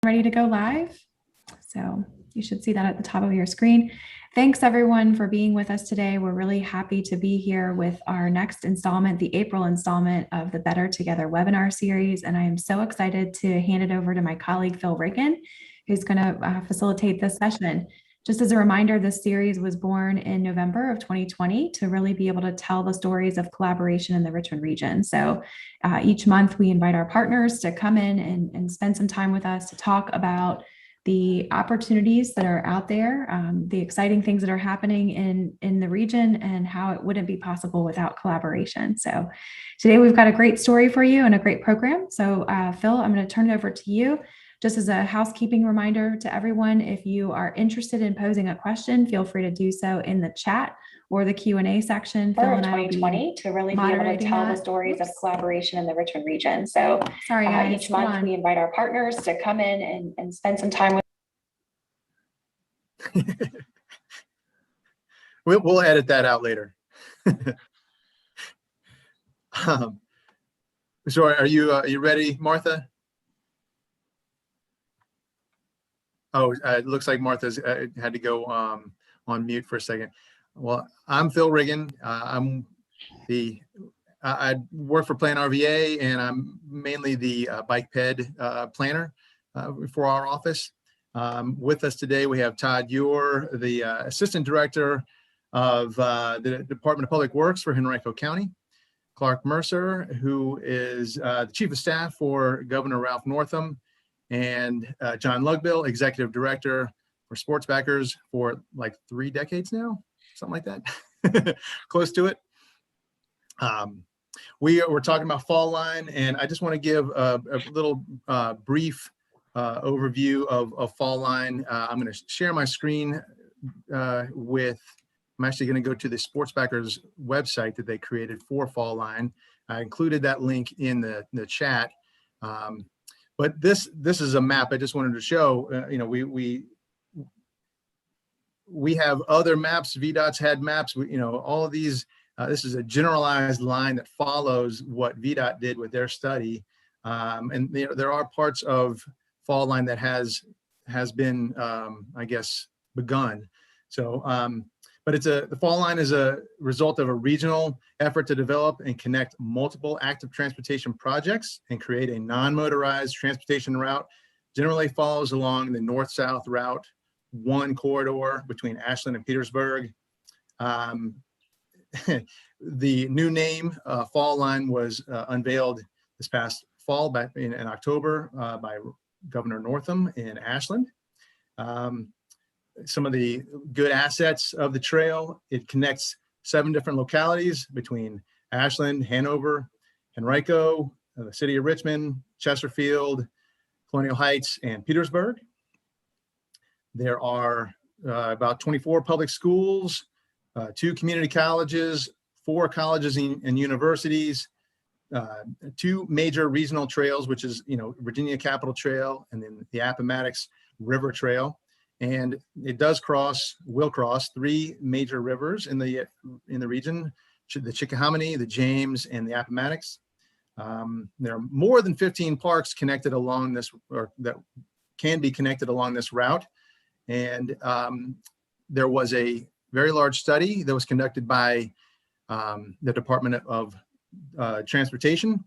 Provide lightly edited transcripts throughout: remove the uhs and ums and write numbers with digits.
ready to go live. So you should see that at the top of your screen. Thanks everyone for being with us today. We're really happy to be here with our next installment, the April installment of the Better Together webinar series. And I am so excited to hand it over to my colleague, Phil Riggin, who's going to facilitate this session. Just as a reminder, this series was born in November of 2020 to really be able to tell the stories of collaboration in the Richmond region. So each month we invite our partners to come in and spend some time with us to talk about the opportunities that are out there, the exciting things that are happening in the region, and how it wouldn't be possible without collaboration. So today we've got a great story for you and a great program. So Phil, I'm going to turn it over to you. Just as a housekeeping reminder to everyone, if you are interested in posing a question, feel free to do so in the chat or the Q&A section. Phil and I 2020 to really be able to tell the stories of collaboration in the Richmond region. So sorry, guys, each month we invite our partners to come in and spend some time with. We'll edit that out later. So are you ready, Martha? Oh, it looks like Martha's had to go on mute for a second. Well, I'm Phil Riggin. I work for Plan RVA, and I'm mainly the bike ped planner for our office. With us today, we have Todd Ewer, the Assistant Director of the Department of Public Works for Henrico County, Clark Mercer, who is the Chief of Staff for Governor Ralph Northam, and John Lugbill, Executive Director for Sports Backers for like 3 decades now, something like that, close to it. We're talking about Fall Line, and I just want to give a little brief overview of Fall Line. I'm going to share my screen I'm actually going to go to the Sports Backers website that they created for Fall Line. I included that link in the chat. But this is a map I just wanted to show. We have other maps. VDOT's had maps. All of these. This is a generalized line that follows what VDOT did with their study. And there are parts of Fall Line that has been, I guess, begun. So, but the Fall Line is a result of a regional effort to develop and connect multiple active transportation projects and create a non-motorized transportation route. Generally follows along the north-south route 1 corridor between Ashland and Petersburg. The new name, Fall Line, was unveiled this past fall, back in October, by Governor Northam in Ashland. Some of the good assets of the trail: it connects 7 different localities between Ashland, Hanover, Henrico, the city of Richmond, Chesterfield, Colonial Heights, and Petersburg. There are about 24 public schools, 2 community colleges, 4 colleges and universities, 2 major regional trails, which is Virginia Capitol Trail and then the Appomattox River Trail. And it will cross 3 major rivers in the region: the Chickahominy, the James, and the Appomattox. There are more than 15 parks connected along this, or that can be connected along this route. And there was a very large study that was conducted by the Department of Transportation.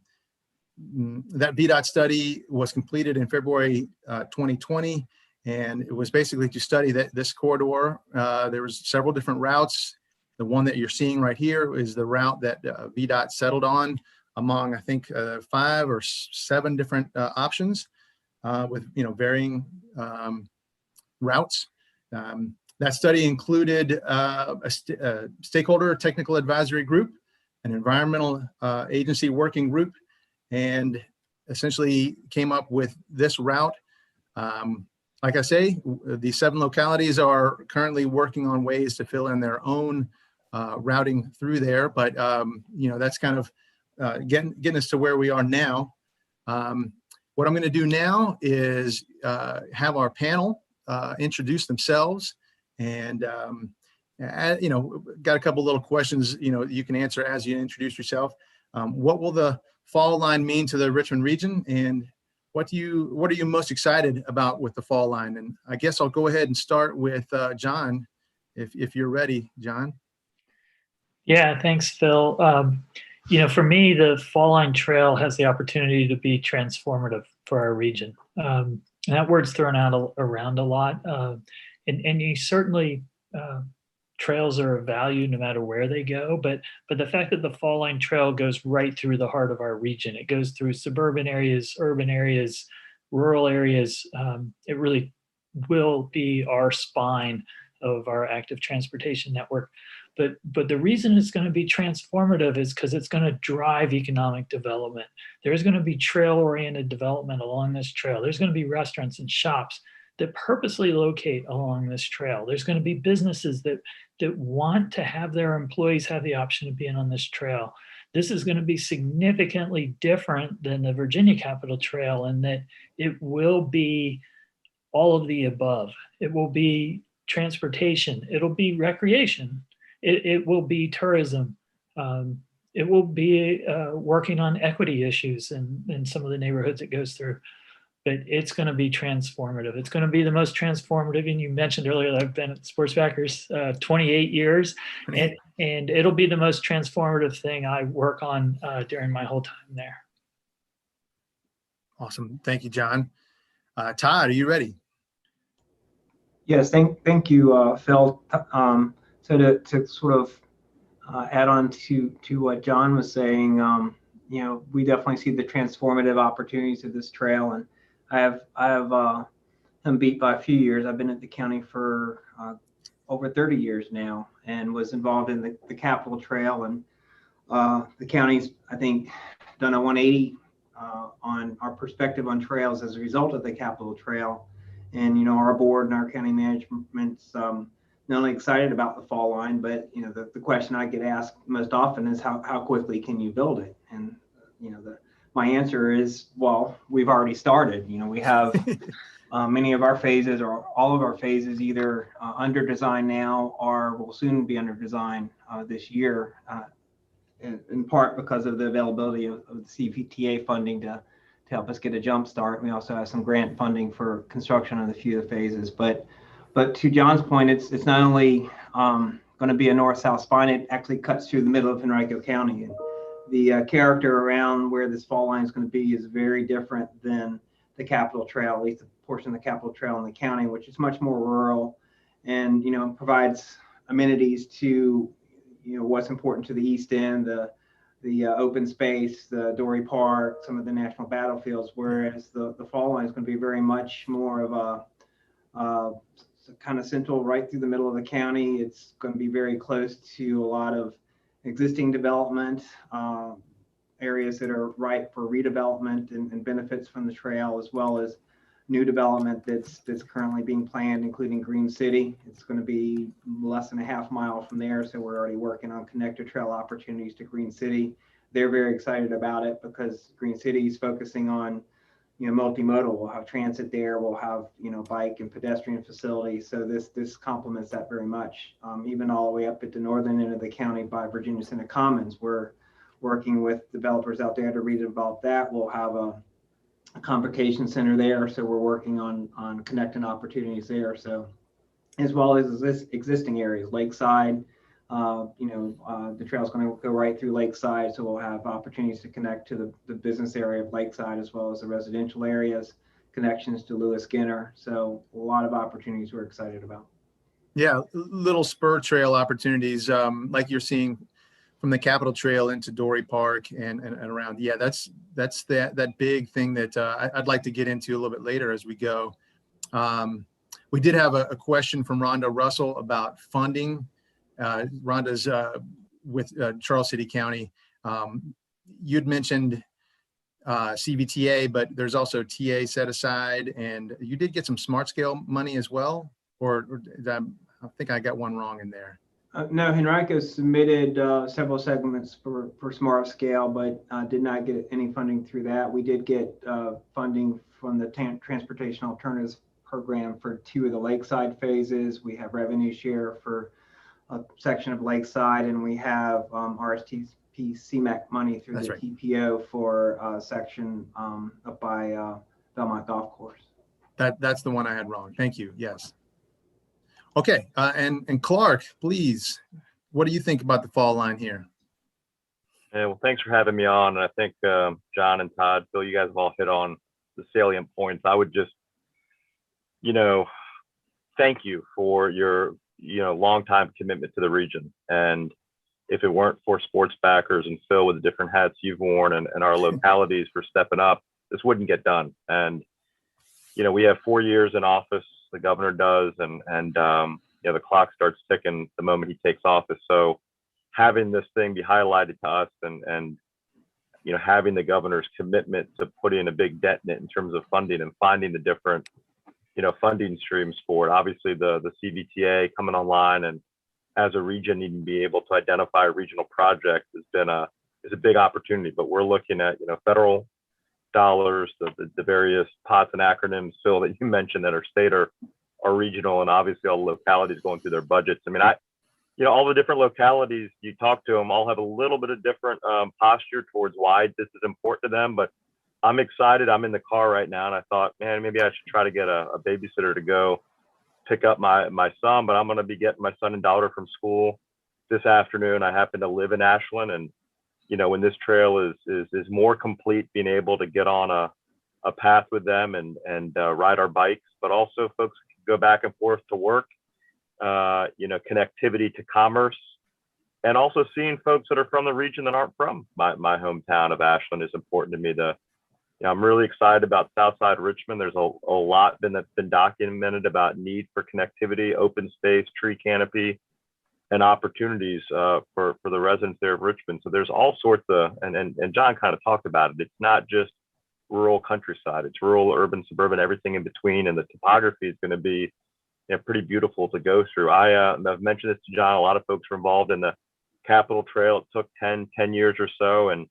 That VDOT study was completed in February 2020. And it was basically to study this corridor. There was several different routes. The one that you're seeing right here is the route that VDOT settled on among, I think, 5 or 7 different options with varying routes That study included a stakeholder technical advisory group, an environmental agency working group, and essentially came up with this route. Like I say, the 7 localities are currently working on ways to fill in their own routing through there, but you know, that's kind of getting us to where we are now. What I'm going to do now is have our panel introduce themselves, and you know, got a couple little questions, you know, you can answer as you introduce yourself. What will the Fall Line mean to the Richmond region, and what are you most excited about with the fall line? And I guess I'll go ahead and start with John, if you're ready, John. Yeah, thanks, Phil. For me, the Fall Line Trail has the opportunity to be transformative for our region. And that word's thrown out around a lot. And you certainly, trails are of value no matter where they go. But the fact that the Fall Line Trail goes right through the heart of our region, it goes through suburban areas, urban areas, rural areas. It really will be our spine of our active transportation network. But the reason it's going to be transformative is because it's going to drive economic development. There's going to be trail-oriented development along this trail. There's going to be restaurants and shops that purposely locate along this trail. There's going to be businesses that want to have their employees have the option of being on this trail. This is going to be significantly different than the Virginia Capitol Trail in that it will be all of the above. It will be transportation. It'll be recreation. It will be tourism. It will be working on equity issues in some of the neighborhoods it goes through. But it's going to be transformative. It's going to be the most transformative. And you mentioned earlier that I've been at Sportsbackers 28 years, and it'll be the most transformative thing I work on during my whole time there. Awesome. Thank you, John. Todd, are you ready? Yes, thank you, Phil. So to sort of add on to what John was saying, we definitely see the transformative opportunities of this trail, and I have been beat by a few years. I've been at the county for over 30 years now, and was involved in the Capitol Trail, and the county's, I think, done a 180 on our perspective on trails as a result of the Capitol Trail. And our board and our county management's not only excited about the Fall Line, but the question I get asked most often is how quickly can you build it? And my answer is, well, we've already started. We have many of our phases, or all of our phases, either under design now or will soon be under design this year, in part because of the availability of the CVTA funding to help us get a jump start. We also have some grant funding for construction on a few of the phases. But to John's point, it's not only going to be a north-south spine, it actually cuts through the middle of Henrico County. And the character around where this fall line is going to be is very different than the Capitol Trail, at least the portion of the Capitol Trail in the county, which is much more rural and provides amenities to what's important to the east end, the open space, the Dory Park, some of the national battlefields, whereas the fall line is going to be very much more of a kind of central, right through the middle of the county. It's going to be very close to a lot of existing development, areas that are ripe for redevelopment and benefits from the trail, as well as new development that's currently being planned, including Green City. It's going to be less than a half mile from there, so we're already working on connector trail opportunities to Green City. They're very excited about it because Green City is focusing on multimodal. We'll have transit there, we'll have bike and pedestrian facilities, so this complements that very much. Even all the way up at the northern end of the county by Virginia Center Commons, we're working with developers out there to redevelop that. We'll have a convocation center there, so we're working on connecting opportunities there, so as well as this existing areas, Lakeside. The trail is going to go right through Lakeside, so we'll have opportunities to connect to the business area of Lakeside, as well as the residential areas, connections to Lewis Skinner. So a lot of opportunities we're excited about. Yeah, little spur trail opportunities, like you're seeing from the Capitol Trail into Dory Park and around. Yeah, that's that big thing that I'd like to get into a little bit later as we go. We did have a question from Rhonda Russell about funding. Rhonda's with Charles City County. You'd mentioned CVTA, but there's also TA set aside, and you did get some smart scale money as well, or I think I got one wrong in there. No, Henrico submitted several segments for smart scale, but did not get any funding through that. We did get funding from the Transportation Alternatives Program for 2 of the Lakeside phases. We have revenue share for a section of Lakeside, and we have RSTP CMAQ money through the TPO for a section up by Belmont Golf Course. That's the one I had wrong. Thank you. Yes. Okay. And Clark, please, what do you think about the fall line here? Yeah, well, thanks for having me on. And I think John and Todd, Phil, you guys have all hit on the salient points. I would just, thank you for your, longtime commitment to the region. And if it weren't for sports backers and Phil with the different hats you've worn and our localities for stepping up, this wouldn't get done. And, we have 4 years in office, the governor does, and the clock starts ticking the moment he takes office. So having this thing be highlighted to us and having the governor's commitment to putting a big dent in it in terms of funding and finding the different, funding streams for it. Obviously the CVTA coming online, and as a region needing to be able to identify a regional project is a big opportunity, but we're looking at, federal dollars, the various pots and acronyms, Phil, that you mentioned that are state or regional, and obviously all the localities going through their budgets. I mean, all the different localities, you talk to them, all have a little bit of different posture towards why this is important to them. But I'm excited. I'm in the car right now, and I thought, man, maybe I should try to get a babysitter to go pick up my son. But I'm going to be getting my son and daughter from school this afternoon. I happen to live in Ashland, and when this trail is more complete, being able to get on a path with them and ride our bikes, but also folks can go back and forth to work. Connectivity to commerce, and also seeing folks that are from the region that aren't from my hometown of Ashland is important to me. I'm really excited about Southside Richmond. There's a lot that's been documented about need for connectivity, open space, tree canopy, and opportunities for the residents there of Richmond. So there's all sorts of, and John kind of talked about it. It's not just rural countryside, it's rural, urban, suburban, everything in between, and the topography is going to be pretty beautiful to go through. I've mentioned this to John. A lot of folks were involved in the Capitol Trail. It took 10 years or so, and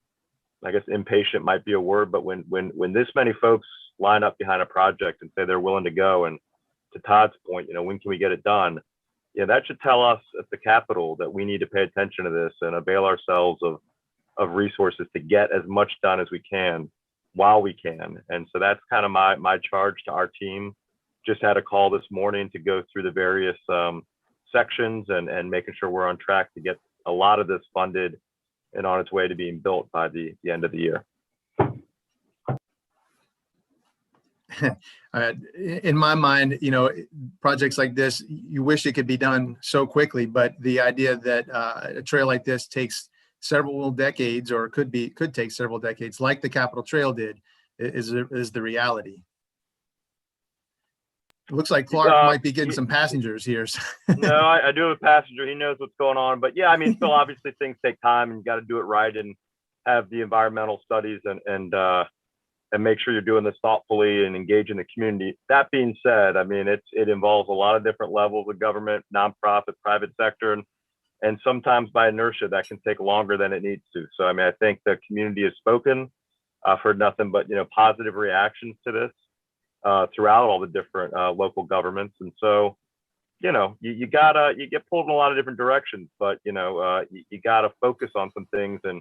I guess impatient might be a word, but when this many folks line up behind a project and say they're willing to go, and to Todd's point, when can we get it done? That should tell us at the Capitol that we need to pay attention to this and avail ourselves of resources to get as much done as we can while we can. And so that's kind of my charge to our team. Just had a call this morning to go through the various sections and making sure we're on track to get a lot of this funded and on its way to being built by the end of the year. In my mind, projects like this, you wish it could be done so quickly, but the idea that a trail like this takes several decades, or could take several decades, like the Capitol Trail did, is the reality. It looks like Clark might be getting some passengers here. No, I do have a passenger. He knows what's going on. But yeah, I mean, Phil, obviously things take time, and you got to do it right and have the environmental studies and make sure you're doing this thoughtfully and engaging the community. That being said, I mean, it involves a lot of different levels of government, nonprofit, private sector, and sometimes by inertia that can take longer than it needs to. So, I mean, I think the community has spoken. I've heard nothing but, positive reactions to this throughout all the different local governments. And so, you get pulled in a lot of different directions, but, you gotta focus on some things. And,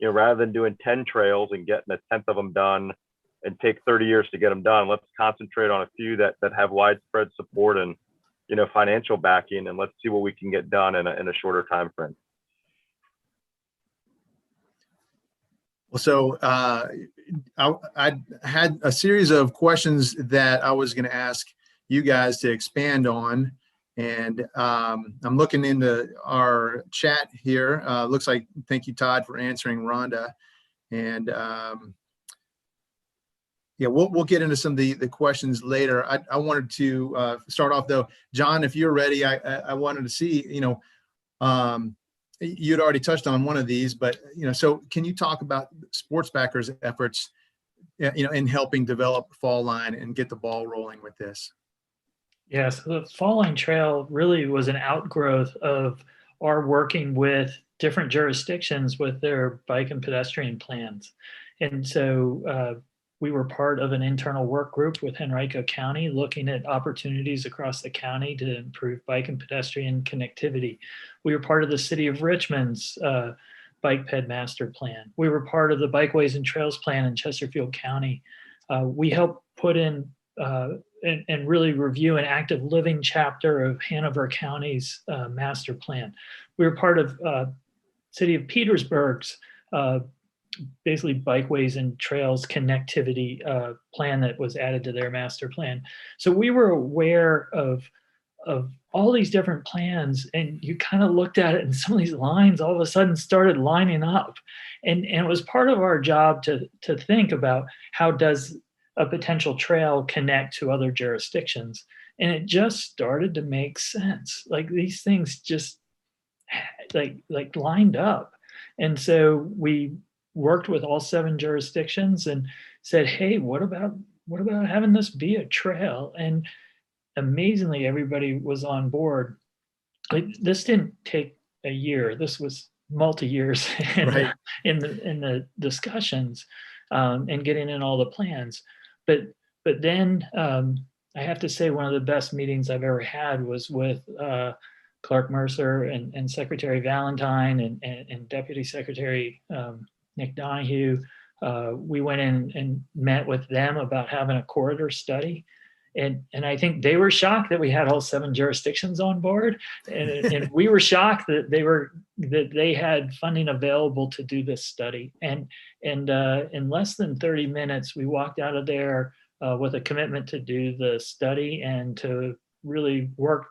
rather than doing 10 trails and getting a 10th of them done and take 30 years to get them done, let's concentrate on a few that have widespread support and, financial backing, and let's see what we can get done in a shorter time frame. Well, so I had a series of questions that I was going to ask you guys to expand on, and I'm looking into our chat here. Looks like, thank you, Todd, for answering Rhonda, and yeah, we'll get into some of the questions later. I wanted to start off though, John, if you're ready. I wanted to see, you'd already touched on one of these, but so can you talk about sports backers' efforts, in helping develop Fall Line and get the ball rolling with this? Yes, the Fall Line Trail really was an outgrowth of our working with different jurisdictions with their bike and pedestrian plans. And so we were part of an internal work group with Henrico County looking at opportunities across the county to improve bike and pedestrian connectivity. We were part of the city of Richmond's bike ped master plan. We were part of the bikeways and trails plan in Chesterfield County. We helped put in and really review an active living chapter of Hanover County's master plan. We were part of City of Petersburg's basically bikeways and trails connectivity plan that was added to their master plan. So we were aware of all these different plans, and you kind of looked at it and some of these lines all of a sudden started lining up. And it was part of our job to think about how does a potential trail connect to other jurisdictions. And it just started to make sense. Like these things just like lined up. And so we worked with all 7 jurisdictions and said, hey, what about having this be a trail? And amazingly, everybody was on board. This didn't take a year. This was multi-years Right. in the discussions and getting in all the plans. But then I have to say one of the best meetings I've ever had was with Clark Mercer and Secretary Valentine and Deputy Secretary Nick Donahue. We went in and met with them about having a corridor study. And I think they were shocked that we had all 7 jurisdictions on board, and we were shocked that they had funding available to do this study. And in less than 30 minutes, we walked out of there with a commitment to do the study and to really work.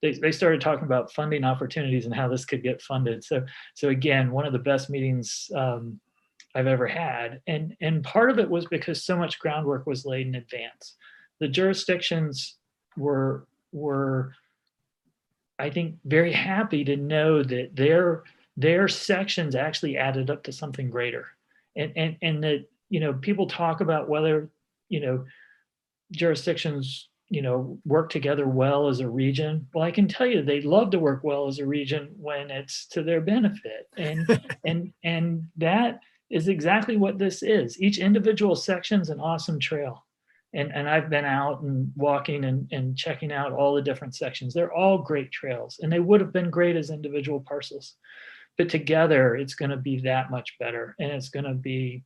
They started talking about funding opportunities and how this could get funded. So again, one of the best meetings I've ever had, and part of it was because so much groundwork was laid in advance. The jurisdictions were, I think, very happy to know that their sections actually added up to something greater, and that people talk about whether jurisdictions work together well as a region. Well, I can tell you they love to work well as a region when it's to their benefit, and that is exactly what this is. Each individual section's an awesome trail. And I've been out and walking and checking out all the different sections. They're all great trails, and they would have been great as individual parcels. But together, it's going to be that much better, and it's going to be,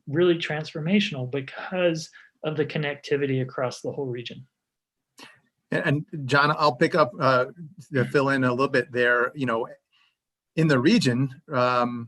really transformational because of the connectivity across the whole region. And John, I'll pick up to fill in a little bit there. In the region, and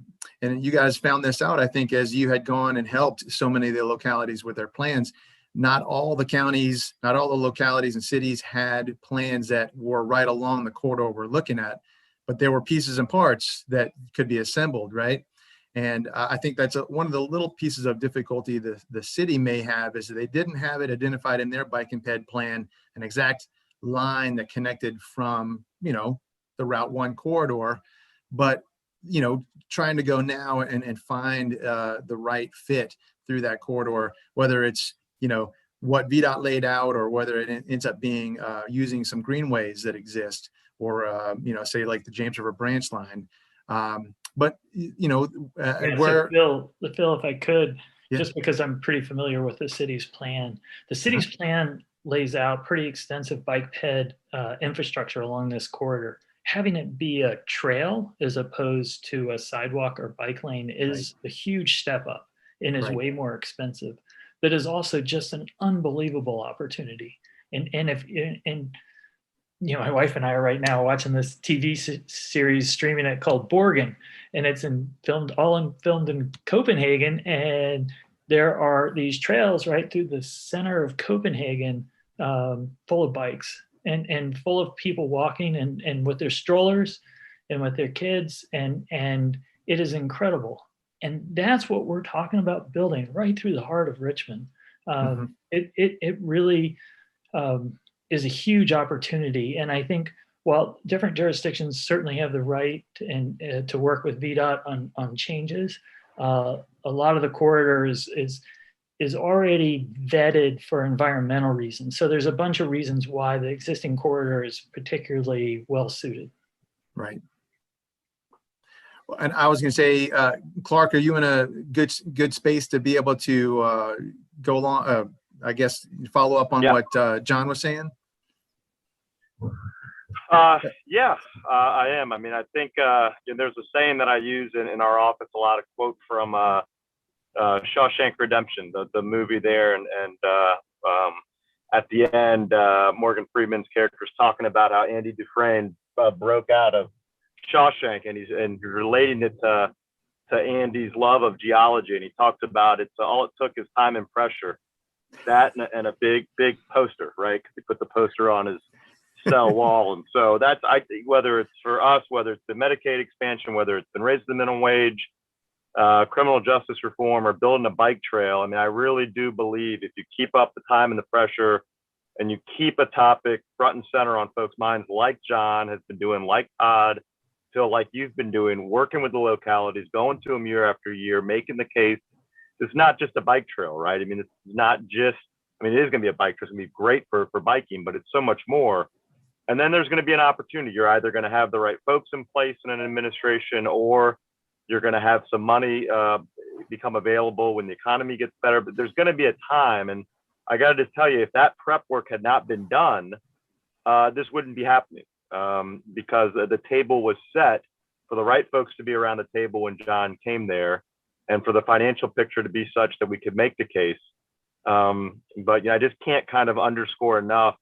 you guys found this out, I think, as you had gone and helped so many of the localities with their plans. Not all the counties, not all the localities and cities had plans that were right along the corridor we're looking at, but there were pieces and parts that could be assembled, right? And I think that's one of the little pieces of difficulty the city may have is that they didn't have it identified in their bike and ped plan, an exact line that connected from, the Route 1 corridor, but, trying to go now and find the right fit through that corridor, whether it's, what VDOT laid out or whether it ends up being using some greenways that exist or, say like the James River branch line. But, where. So Phil, if I could, Yeah. just because I'm pretty familiar with the city's plan, the city's plan lays out pretty extensive bike ped infrastructure along this corridor. Having it be a trail as opposed to a sidewalk or bike lane is a huge step up and is way more expensive, but is also just an unbelievable opportunity. And my wife and I are right now watching this TV series streaming it called Borgen, and it's filmed in Copenhagen, and there are these trails right through the center of Copenhagen, full of bikes and full of people walking and with their strollers and with their kids, and it is incredible. And that's what we're talking about building right through the heart of Richmond. It really is a huge opportunity. And I think while different jurisdictions certainly have the right to work with VDOT on changes, a lot of the corridors is already vetted for environmental reasons. So there's a bunch of reasons why the existing corridor is particularly well suited. Right. And I was going to say, Clark, are you in a good space to be able to go along? I guess follow up on what John was saying. I am. I mean, I think there's a saying that I use in our office a lot, a quote from Shawshank Redemption, the movie there, and at the end, Morgan Freeman's character is talking about how Andy Dufresne broke out of Shawshank, and he's relating it to Andy's love of geology, and he talks about it's all it took is time and pressure, that and a big poster, right? Because he put the poster on his cell wall, and so that's, I think, whether it's for us, whether it's the Medicaid expansion, whether it's been raising the minimum wage, criminal justice reform, or building a bike trail. I mean, I really do believe if you keep up the time and the pressure, and you keep a topic front and center on folks' minds, like John has been doing, like Todd, Phil, like you've been doing, working with the localities, going to them year after year, making the case. It's not just a bike trail, right? I mean, it's not just, I mean, it is going to be a bike trail. It's going to be great for biking, but it's so much more. And then there's going to be an opportunity. You're either going to have the right folks in place in an administration, or you're going to have some money become available when the economy gets better. But there's going to be a time, and I got to just tell you, if that prep work had not been done, this wouldn't be happening. Because the table was set for the right folks to be around the table when John came there, and for the financial picture to be such that we could make the case. But I just can't kind of underscore enough,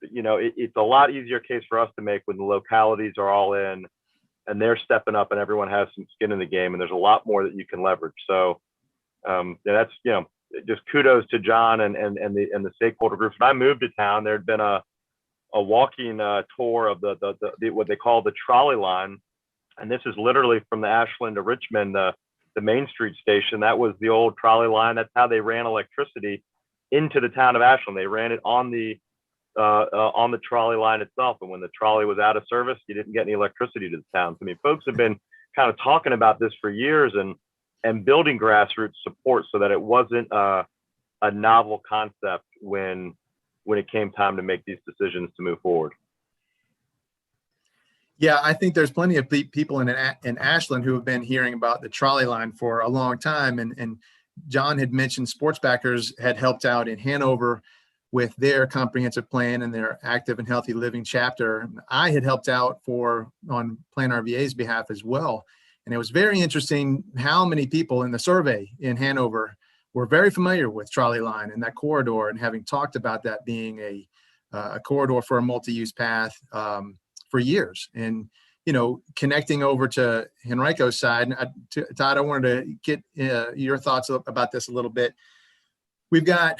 it's a lot easier case for us to make when the localities are all in and they're stepping up and everyone has some skin in the game, and there's a lot more that you can leverage. So that's, just kudos to John and the stakeholder groups. When I moved to town, there had been a walking tour of the what they call the Trolley Line, and this is literally from the Ashland to Richmond, the Main Street station. That was the old trolley line. That's how they ran electricity into the town of Ashland. They ran it on the trolley line itself, and when the trolley was out of service, you didn't get any electricity to the town. So, I mean, folks have been kind of talking about this for years and building grassroots support so that it wasn't a novel concept when it came time to make these decisions to move forward. Yeah, I think there's plenty of people in Ashland who have been hearing about the trolley line for a long time. And John had mentioned sports backers had helped out in Hanover with their comprehensive plan and their active and healthy living chapter. I had helped out on Plan RVA's behalf as well. And it was very interesting how many people in the survey in Hanover were very familiar with Trolley Line and that corridor, and having talked about that being a corridor for a multi-use path for years. And, connecting over to Henrico's side, Todd, I wanted to get your thoughts about this a little bit. We've got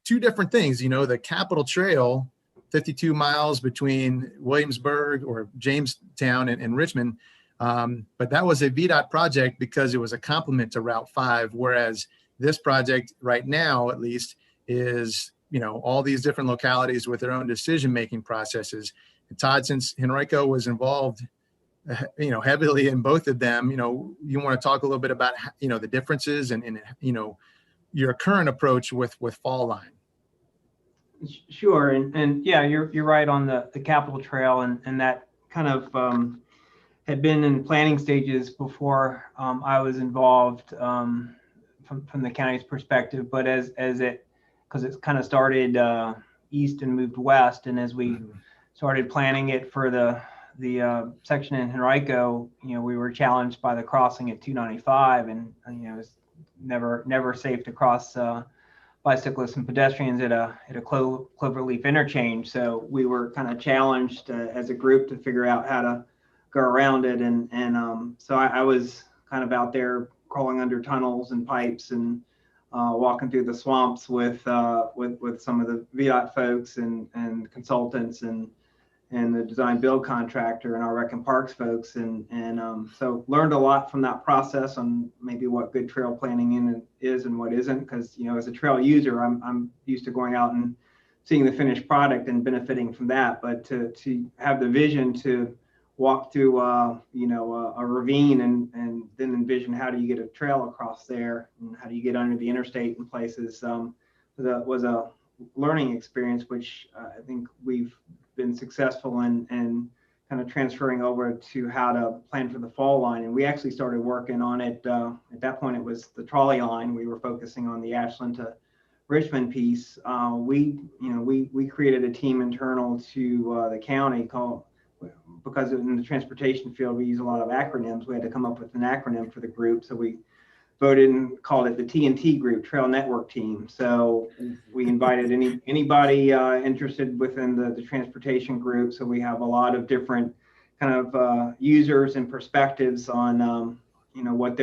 two different things, the Capitol Trail, 52 miles between Williamsburg or Jamestown and Richmond. But that was a VDOT project because it was a complement to Route 5, whereas this project right now, at least, is, all these different localities with their own decision-making processes. And Todd, since Henrico was involved, heavily in both of them, you want to talk a little bit about, the differences and your current approach with Fall Line. Sure. And yeah, you're right on the Capitol Trail, and that kind of had been in planning stages before I was involved from the county's perspective. But because it's kind of started east and moved west, and as we started planning it for the section in Henrico, we were challenged by the crossing at 295, and it was never safe to cross bicyclists and pedestrians at a cloverleaf interchange. So we were kind of challenged as a group to figure out how to go around it, and so I was kind of out there crawling under tunnels and pipes and walking through the swamps with some of the VDOT folks and consultants and the design build contractor and our Rec and Parks folks, and so learned a lot from that process on maybe what good trail planning is and what isn't, because as a trail user, I'm used to going out and seeing the finished product and benefiting from that, but to have the vision to walk through a ravine and then envision how do you get a trail across there and how do you get under the interstate in places, that was a learning experience, which I think we've been successful in kind of transferring over to how to plan for the Fall Line. And we actually started working on it. At that point, it was the Trolley Line. We were focusing on the Ashland to Richmond piece. We created a team internal to the county because in the transportation field, we use a lot of acronyms. We had to come up with an acronym for the group. So we voted and called it the TNT group, Trail Network Team. So we invited anybody interested within the transportation group. So we have a lot of different kind of users and perspectives on what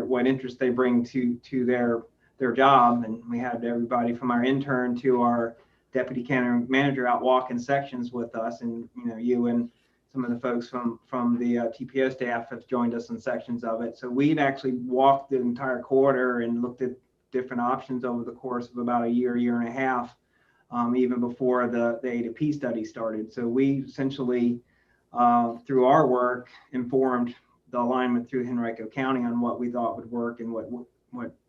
what interest they bring to their job. And we had everybody from our intern to our deputy county manager out walking sections with us, and you and some of the folks from the TPO staff have joined us in sections of it. So we'd actually walked the entire corridor and looked at different options over the course of about a year and a half, even before the A2P study started. So we essentially, through our work, informed the alignment through Henrico County on what we thought would work and what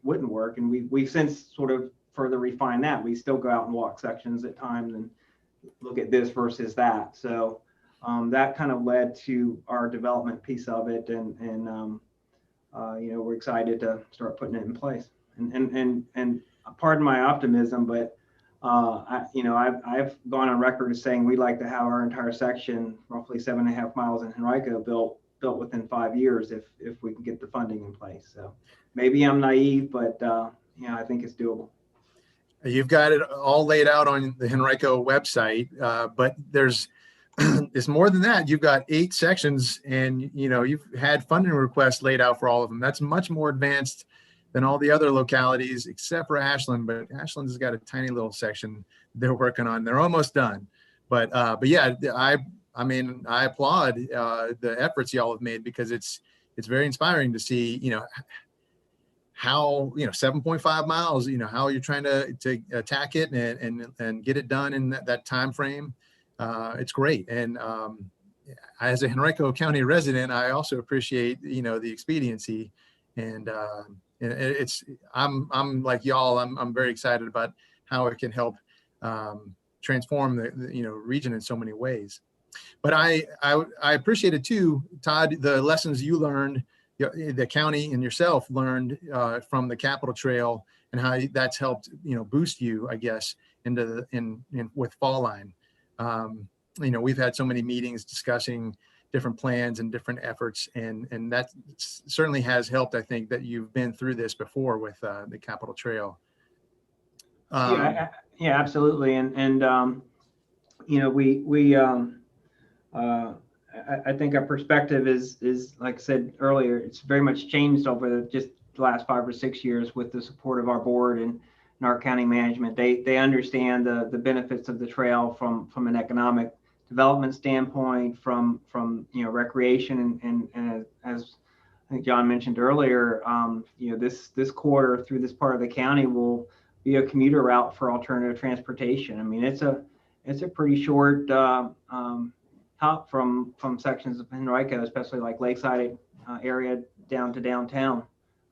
wouldn't work. And we've since sort of further refined that. We still go out and walk sections at times and look at this versus that. So that kind of led to our development piece of it, and we're excited to start putting it in place. And pardon my optimism, but I've gone on record as saying we'd like to have our entire section, roughly 7.5 miles in Henrico, built within 5 years if we can get the funding in place. So maybe I'm naive, but I think it's doable. You've got it all laid out on the Henrico website, but there's it's more than that. You've got 8 sections, and you've had funding requests laid out for all of them. That's much more advanced than all the other localities, except for Ashland. But Ashland's got a tiny little section they're working on. They're almost done, but yeah, I applaud the efforts y'all have made, because it's very inspiring to see how 7.5 miles, how you're trying to attack it and get it done in that time frame. It's great. And as a Henrico County resident, I also appreciate the expediency, and I'm like y'all. I'm very excited about how it can help transform the region in so many ways. But I appreciated too, Todd, the lessons you learned, the county and yourself learned from the Capitol Trail, and how that's helped boost you, I guess, into with Fall Line. We've had so many meetings discussing different plans and different efforts, and that certainly has helped. I think that you've been through this before with the Capitol Trail. Yeah, absolutely. And I think our perspective is, like I said earlier, it's very much changed over just the last 5 or 6 years with the support of our board and our county management. They understand the benefits of the trail from an economic development standpoint, from recreation, and as I think John mentioned earlier, this corridor through this part of the county will be a commuter route for alternative transportation. I mean, it's a pretty short hop from sections of Henrico, especially like Lakeside area down to downtown,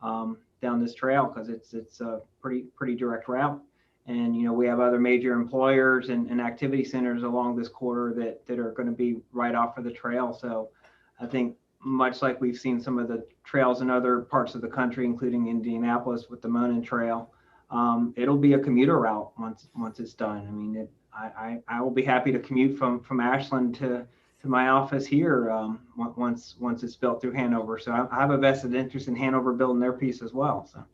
down this trail, because it's a pretty direct route. And we have other major employers and activity centers along this corridor that are going to be right off of the trail. So I think, much like we've seen some of the trails in other parts of the country, including Indianapolis with the Monon Trail, it'll be a commuter route once it's done. I mean, I will be happy to commute from Ashland to my office here once it's built through Hanover. So I have a vested interest in Hanover building their piece as well. So.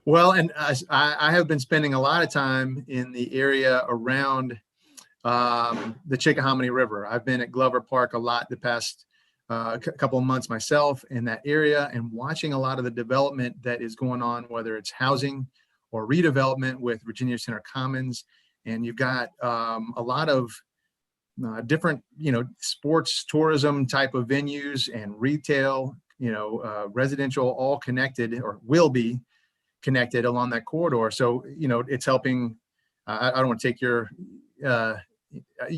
Well, and I have been spending a lot of time in the area around the Chickahominy River. I've been at Glover Park a lot the past couple of months myself in that area, and watching a lot of the development that is going on, whether it's housing or redevelopment with Virginia Center Commons. And you've got a lot of different, sports tourism type of venues and retail, residential, all connected or will be connected along that corridor. So, it's helping. I don't want to take your, why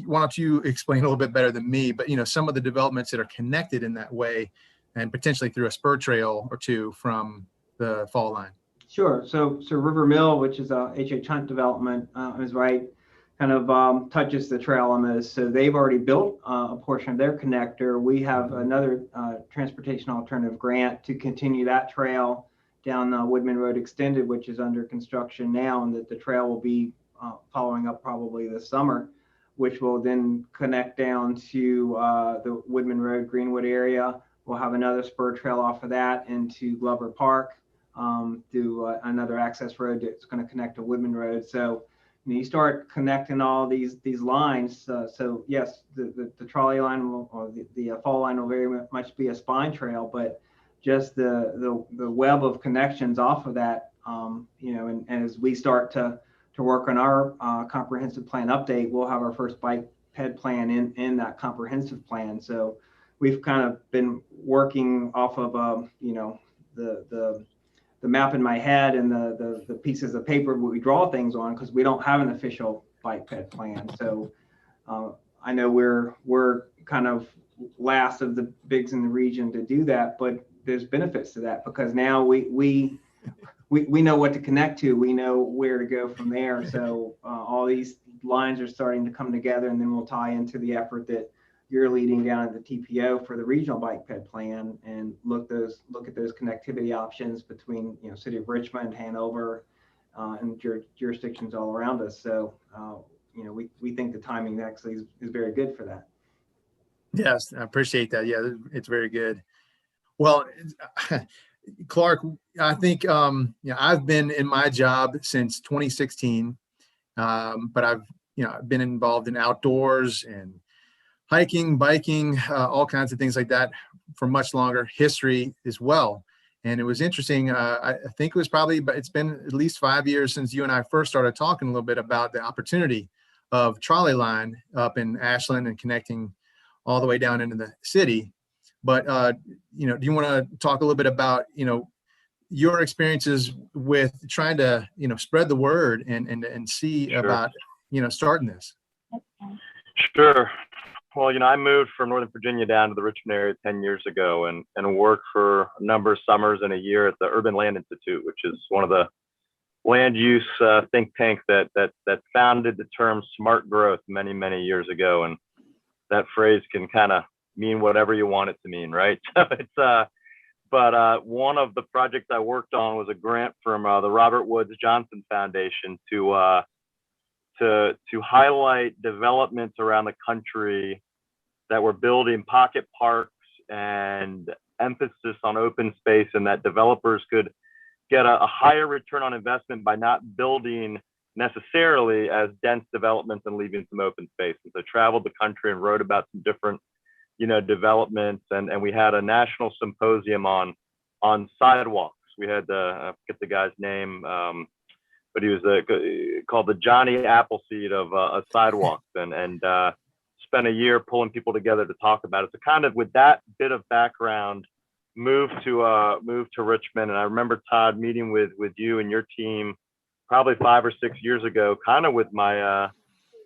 don't you explain a little bit better than me, but, some of the developments that are connected in that way, and potentially through a spur trail or two from the Fall Line. Sure. So River Mill, which is a H.H. Hunt development, is right, kind of touches the trail on this. So they've already built a portion of their connector. We have another transportation alternative grant to continue that trail down Woodman Road Extended, which is under construction now, and that the trail will be following up probably this summer, which will then connect down to the Woodman Road Greenwood area, we'll have another spur trail off of that into Glover Park, through another access road that's going to connect to Woodman Road. So you start connecting all these lines. So yes, the trolley line or the fall line will very much be a spine trail, but just the web of connections off of that, and as we start to work on our comprehensive plan update, we'll have our first bike ped plan in that comprehensive plan. So we've kind of been working off of the map in my head and the pieces of paper we draw things on, because we don't have an official bike ped plan. So I know we're kind of last of the bigs in the region to do that, but there's benefits to that, because now we know what to connect to. We know where to go from there. So all these lines are starting to come together, and then we'll tie into the effort that you're leading down at the TPO for the regional bike ped plan, and look at those connectivity options between City of Richmond, Hanover, and jurisdictions all around us. So we think the timing actually is very good for that. Yes, I appreciate that. Yeah, it's very good. Well, Clark, I think I've been in my job since 2016, but I've been involved in outdoors and hiking, biking, all kinds of things like that for much longer, history as well. And it was interesting. I think it's been at least 5 years since you and I first started talking a little bit about the opportunity of Trolley Line up in Ashland and connecting all the way down into the city. But, do you want to talk a little bit about, your experiences with trying to, spread the word and see Sure. about, starting this? Sure. Well, I moved from Northern Virginia down to the Richmond area 10 years ago and worked for a number of summers and a year at the Urban Land Institute, which is one of the land use think tanks that founded the term smart growth many, many years ago. And that phrase can kind of mean whatever you want it to mean, right? So but one of the projects I worked on was a grant from the Robert Woods Johnson Foundation to highlight developments around the country that were building pocket parks and emphasis on open space, and that developers could get a higher return on investment by not building necessarily as dense developments and leaving some open space. And so traveled the country and wrote about some different developments, and we had a national symposium on sidewalks. We had I forget the guy's name, but he was called the Johnny Appleseed of sidewalks, and spent a year pulling people together to talk about it. So kind of with that bit of background, moved to Richmond. And I remember, Todd, meeting with you and your team probably 5 or 6 years ago, kind of with my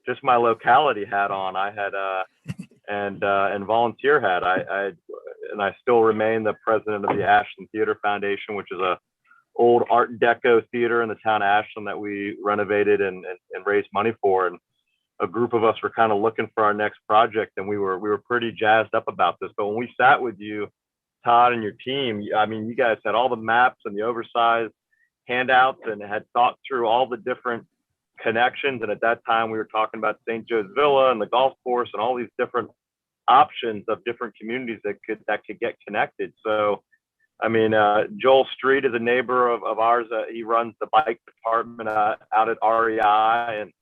just my locality hat on. I had and volunteer hat. I still remain the president of the Ashland Theater Foundation, which is a old Art Deco theater in the town of Ashland that we renovated and raised money for. And a group of us were kind of looking for our next project, and we were pretty jazzed up about this. But when we sat with you, Todd, and your team, I mean, you guys had all the maps and the oversized handouts and had thought through all the different connections. And at that time, we were talking about St. Joe's Villa and the golf course and all these different options of different communities that could get connected. So, I mean, Joel Street is a neighbor of ours. He runs the bike department out at REI, and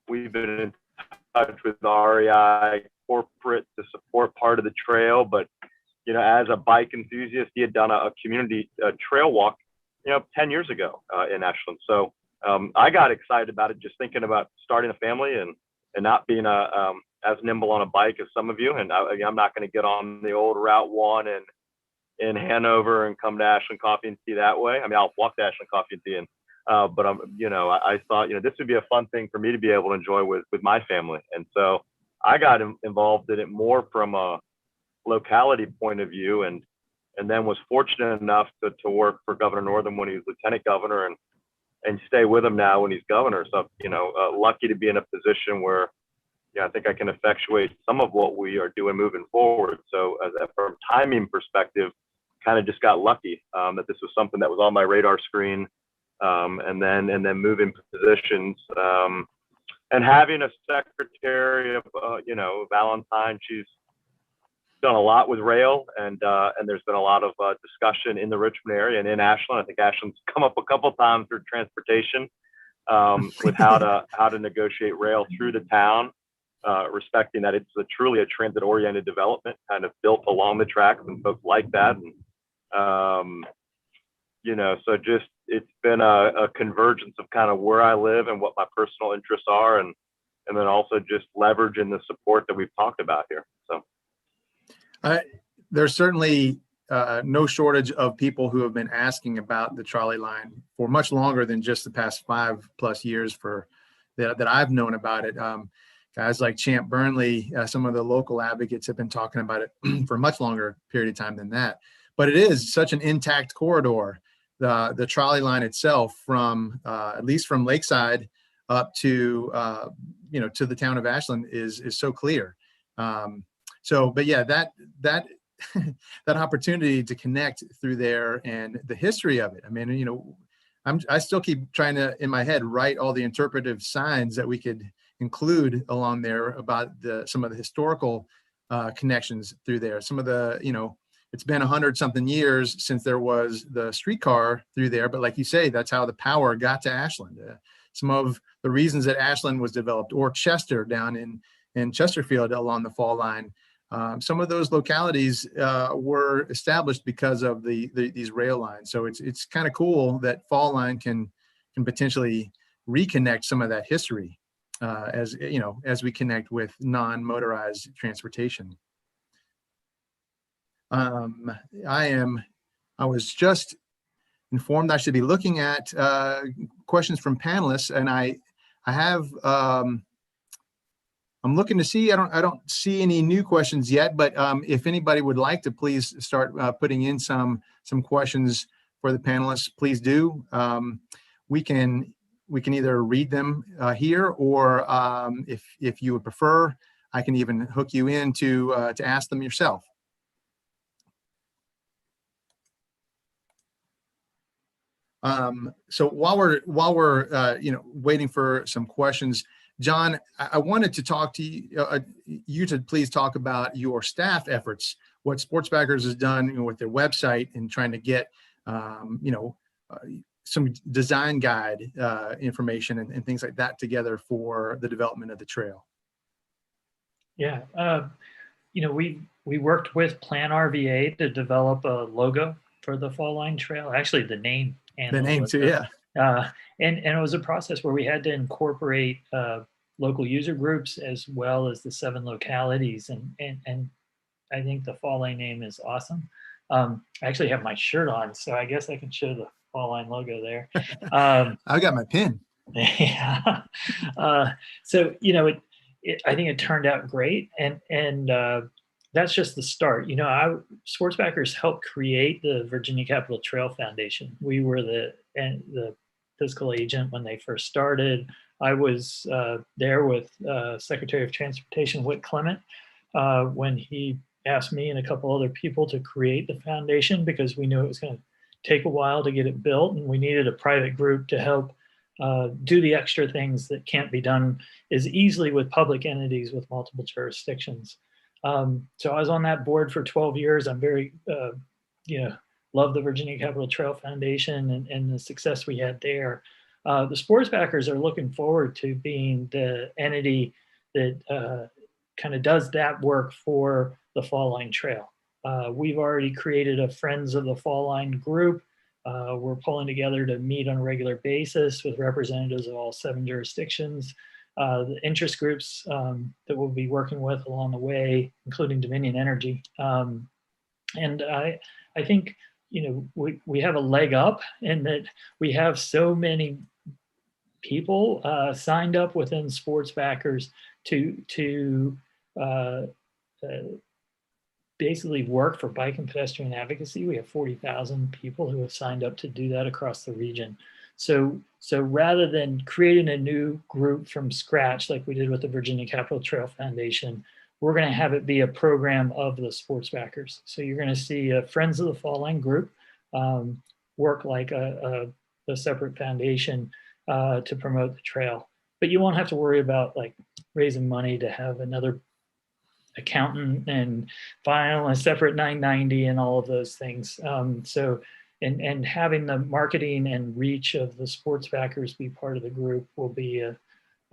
we've been in touch with REI corporate to support part of the trail. But, as a bike enthusiast, he had done a community trail walk, 10 years ago in Ashland. So I got excited about it, just thinking about starting a family and not being as nimble on a bike as some of you. And I'm not going to get on the old Route 1 in Hanover and come to Ashland Coffee and Tea that way. I mean, I'll walk to Ashland Coffee and Tea, but I thought, this would be a fun thing for me to be able to enjoy with my family. And so I got involved in it more from a locality point of view, and then was fortunate enough to work for Governor Northam when he was lieutenant governor, and stay with him now when he's governor. So, lucky to be in a position where, I think I can effectuate some of what we are doing moving forward. So from a timing perspective, kind of just got lucky that this was something that was on my radar screen, and then moving positions, and having a secretary of, Valentine. She's done a lot with rail, and there's been a lot of discussion in the Richmond area and in Ashland. I think Ashland's come up a couple times through transportation with how to negotiate rail through the town, respecting that it's truly a transit-oriented development, kind of built along the tracks, and folks like that. And so just it's been a convergence of kind of where I live and what my personal interests are, and then also just leveraging the support that we've talked about here. So there's certainly no shortage of people who have been asking about the trolley line for much longer than just the past 5+ years that I've known about it. Guys like Champ Burnley, some of the local advocates have been talking about it for a much longer period of time than that. But it is such an intact corridor. The trolley line itself, from at least from Lakeside up to to the town of Ashland, is so clear. But yeah, that that opportunity to connect through there and the history of it. I mean, I still keep trying to, in my head, write all the interpretive signs that we could include along there about some of the historical connections through there. Some of the, it's been 100-something years since there was the streetcar through there, but like you say, that's how the power got to Ashland. Some of the reasons that Ashland was developed, or Chester down in Chesterfield along the fall line, some of those localities were established because of these rail lines. So it's kind of cool that fall line can potentially reconnect some of that history as we connect with non-motorized transportation. I was just informed I should be looking at questions from panelists, and I have I'm looking to see. I don't see any new questions yet, but if anybody would like to, please start putting in some questions for the panelists. Please do. We can either read them here, or if you would prefer, I can even hook you in to ask them yourself. So while we're waiting for some questions, John, I wanted to talk to you to please talk about your staff efforts, what Sportsbackers has done with their website and trying to get some design guide information and things like that together for the development of the trail. Yeah, we worked with Plan RVA to develop a logo for the Fall Line Trail. Actually, the name and the name too, yeah. And it was a process where we had to incorporate local user groups as well as the 7 localities, and I think the Fall Line name is awesome. I actually have my shirt on, so I guess I can show the Fall Line logo there. I got my pin. Yeah. So I think it turned out great, and that's just the start. Sportsbackers helped create the Virginia Capitol Trail Foundation. We were the fiscal agent when they first started. I was there with Secretary of Transportation Whit Clement when he asked me and a couple other people to create the foundation, because we knew it was going to take a while to get it built, and we needed a private group to help do the extra things that can't be done as easily with public entities with multiple jurisdictions. So I was on that board for 12 years. I'm very, love the Virginia Capitol Trail Foundation and the success we had there. The Sportsbackers are looking forward to being the entity that kind of does that work for the Fall Line Trail. We've already created a Friends of the Fall Line group. We're pulling together to meet on a regular basis with representatives of all 7 jurisdictions. The interest groups that we'll be working with along the way, including Dominion Energy. And I think, we have a leg up in that we have so many people signed up within Sportsbackers to basically work for bike and pedestrian advocacy. We have 40,000 people who have signed up to do that across the region. So rather than creating a new group from scratch like we did with the Virginia Capitol Trail Foundation, we're going to have it be a program of the Sportsbackers. So you're going to see a Friends of the Fall Line group work like a separate foundation to promote the trail. But you won't have to worry about like raising money to have another accountant and file a separate 990 and all of those things. And having the marketing and reach of the sports backers be part of the group will be a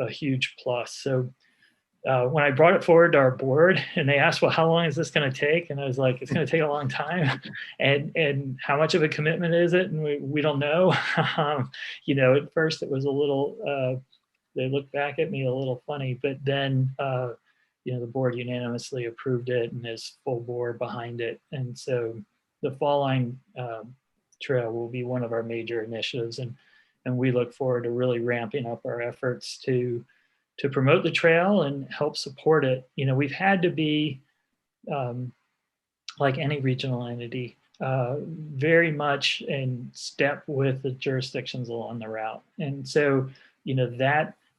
huge plus. So when I brought it forward to our board and they asked, well, how long is this going to take? And I was like, it's going to take a long time. And how much of a commitment is it? And we don't know. At first it was a little, they looked back at me a little funny, but then, the board unanimously approved it and is full bore behind it. And so the Fall Line Trail will be one of our major initiatives. And we look forward to really ramping up our efforts to promote the trail and help support it. We've had to be, like any regional entity, very much in step with the jurisdictions along the route. And so,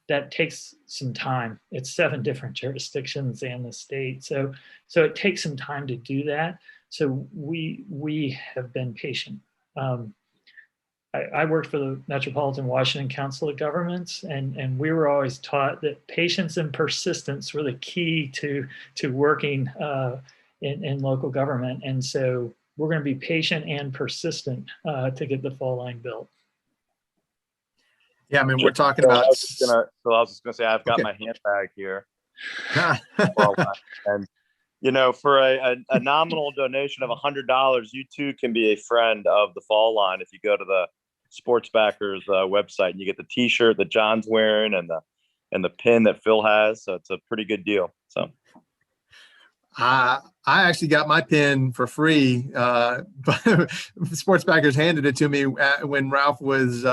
that takes some time. It's 7 different jurisdictions and the state. So it takes some time to do that. So we have been patient. I worked for the Metropolitan Washington Council of Governments, and we were always taught that patience and persistence were the key to working in local government. And so we're going to be patient and persistent to get the Fall Line built. Yeah, I mean, we're talking about. I was just gonna say, I've got my handbag here. And for a nominal donation of $100, you too can be a friend of the Fall Line if you go to the Sports Backers website and you get the T-shirt that John's wearing and the pin that Phil has. So it's a pretty good deal. So I actually got my pin for free, but Sports Backers handed it to me when Ralph was,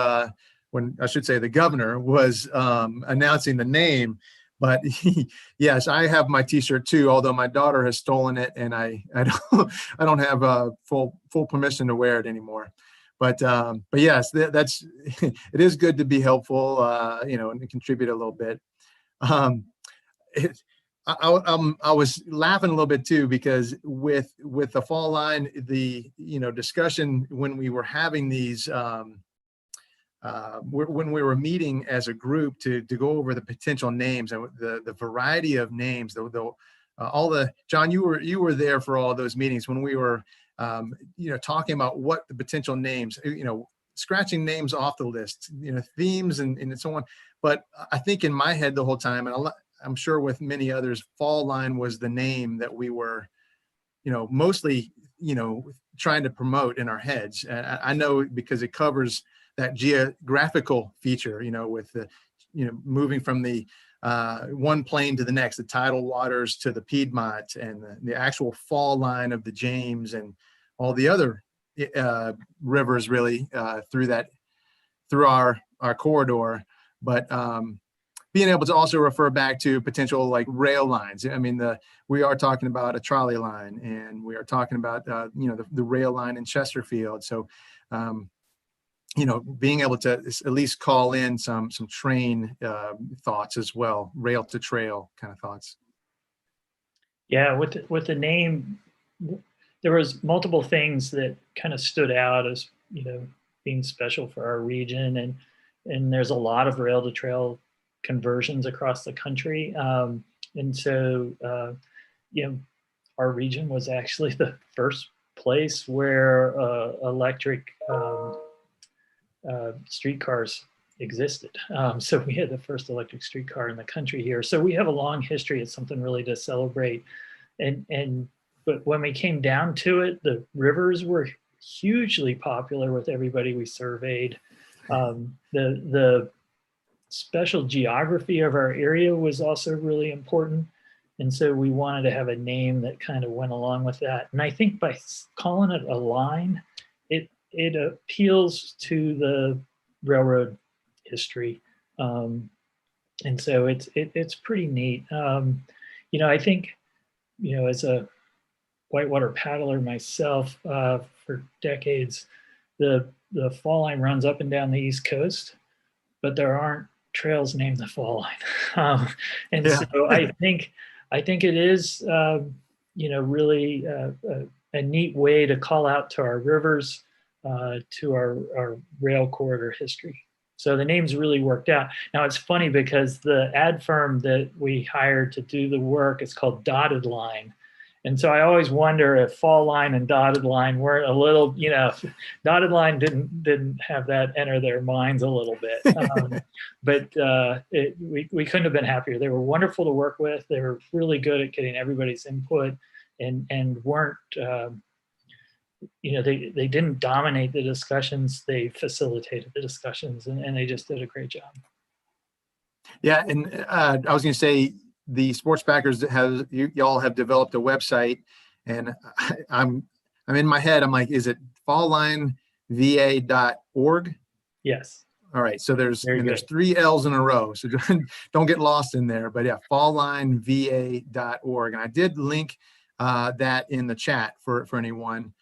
when I should say the governor was announcing the name. But yes, I have my T-shirt too. Although my daughter has stolen it, and I don't have full permission to wear it anymore. But yes, that's it is good to be helpful, and contribute a little bit. I was laughing a little bit too, because with the Fall Line, the discussion when we were having these. When we were meeting as a group to go over the potential names and the variety of names, John, you were there for all those meetings when we were, talking about what the potential names, scratching names off the list, themes and so on. But I think in my head the whole time, and I'm sure with many others, Fall Line was the name that we were, mostly, trying to promote in our heads. I know because it covers that geographical feature, with the, moving from the one plain to the next, the tidal waters to the Piedmont, and the actual fall line of the James and all the other rivers really through our corridor. But being able to also refer back to potential like rail lines. I mean, we are talking about a trolley line, and we are talking about the rail line in Chesterfield. So being able to at least call in some train thoughts as well, rail to trail kind of thoughts. Yeah, with the name, there was multiple things that kind of stood out as being special for our region, and there's a lot of rail to trail conversions across the country, and so our region was actually the first place where electric streetcars existed. So we had the first electric streetcar in the country here. So we have a long history. It's something really to celebrate. But when we came down to it, the rivers were hugely popular with everybody we surveyed. The special geography of our area was also really important. And so we wanted to have a name that kind of went along with that. And I think by calling it a line, it appeals to the railroad history, and so it's pretty neat. I think as a whitewater paddler myself for decades, the Fall Line runs up and down the East Coast, but there aren't trails named the Fall Line, and yeah. So I think it is really a neat way to call out to our rivers. To our rail corridor history. So the names really worked out. Now it's funny because the ad firm that we hired to do the work is called Dotted Line. And so I always wonder if Fall Line and Dotted Line weren't a little, Dotted Line didn't have that enter their minds a little bit. But we couldn't have been happier. They were wonderful to work with. They were really good at getting everybody's input and weren't, they didn't dominate the discussions. They facilitated the discussions and they just did a great job. Yeah, and I was going to say, the sports backers y'all have developed a website, and I'm in my head. I'm like, is it falllineva.org? Yes. All right. So there's 3 L's in a row. So don't get lost in there. But yeah, falllineva.org. And I did link that in the chat for anyone.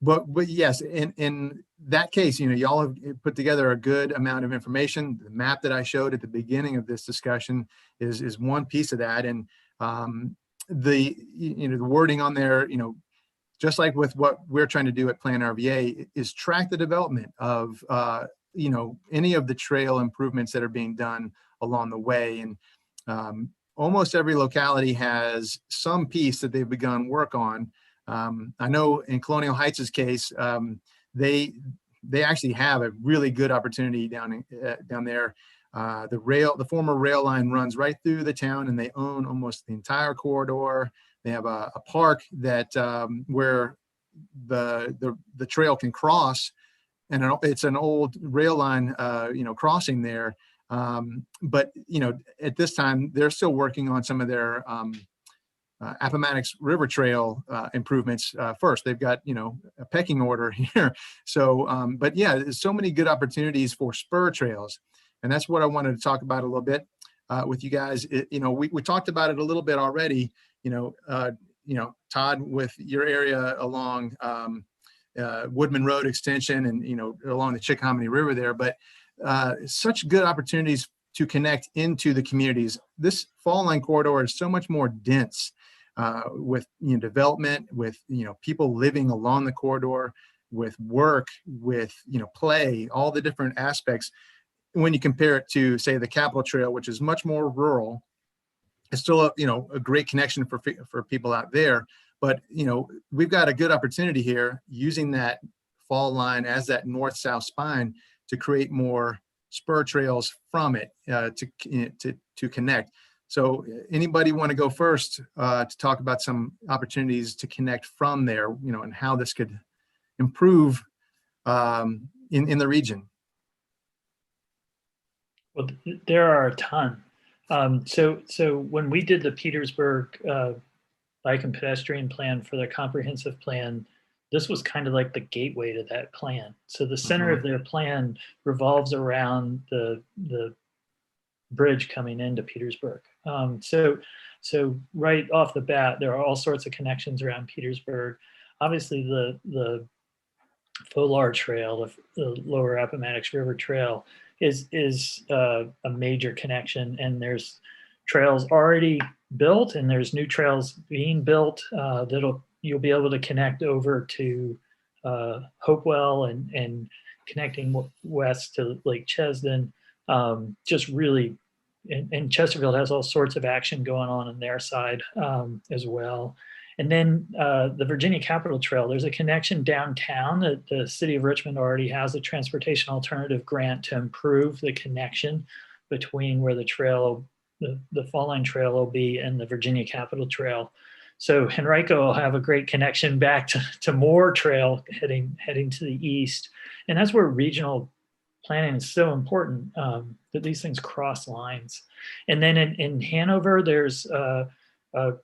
But yes, in that case, y'all have put together a good amount of information. The map that I showed at the beginning of this discussion is one piece of that, and the wording on there, just like with what we're trying to do at Plan RVA, is track the development of any of the trail improvements that are being done along the way, and almost every locality has some piece that they've begun work on. I know in Colonial Heights' case, they actually have a really good opportunity down there. The former rail line runs right through the town, and they own almost the entire corridor. They have a park that where the trail can cross, and it's an old rail line crossing there. But at this time they're still working on some of their Appomattox River Trail improvements first. They've got, a pecking order here. So, but yeah, there's so many good opportunities for spur trails. And that's what I wanted to talk about a little bit with you guys. We talked about it a little bit already, Todd, with your area along Woodman Road extension and, along the Chickahominy River there, but such good opportunities to connect into the communities. This Fall Line corridor is so much more dense with development, with people living along the corridor, with work, with play, all the different aspects. When you compare it to, say, the Capitol Trail, which is much more rural, it's still a great connection for people out there. But we've got a good opportunity here using that Fall Line as that north-south spine to create more spur trails from it to connect. So anybody want to go first to talk about some opportunities to connect from there, and how this could improve in the region? Well, there are a ton. So when we did the Petersburg bike and pedestrian plan for the comprehensive plan, this was kind of like the gateway to that plan. So the center of their plan revolves around the bridge coming into Petersburg. So right off the bat, there are all sorts of connections around Petersburg. Obviously, the Folar Trail, the Lower Appomattox River Trail, is a major connection, and there's trails already built, and there's new trails being built you'll be able to connect over to Hopewell and connecting west to Lake Chesden. Just really, and Chesterfield has all sorts of action going on their side as well. And then the Virginia Capitol Trail, there's a connection downtown that the city of Richmond already has a transportation alternative grant to improve the connection between where the trail, the Fall Line Trail will be, and the Virginia Capitol Trail. So Henrico will have a great connection back to more trail heading to the east. And that's where regional planning is so important, that these things cross lines. And then in Hanover, there's a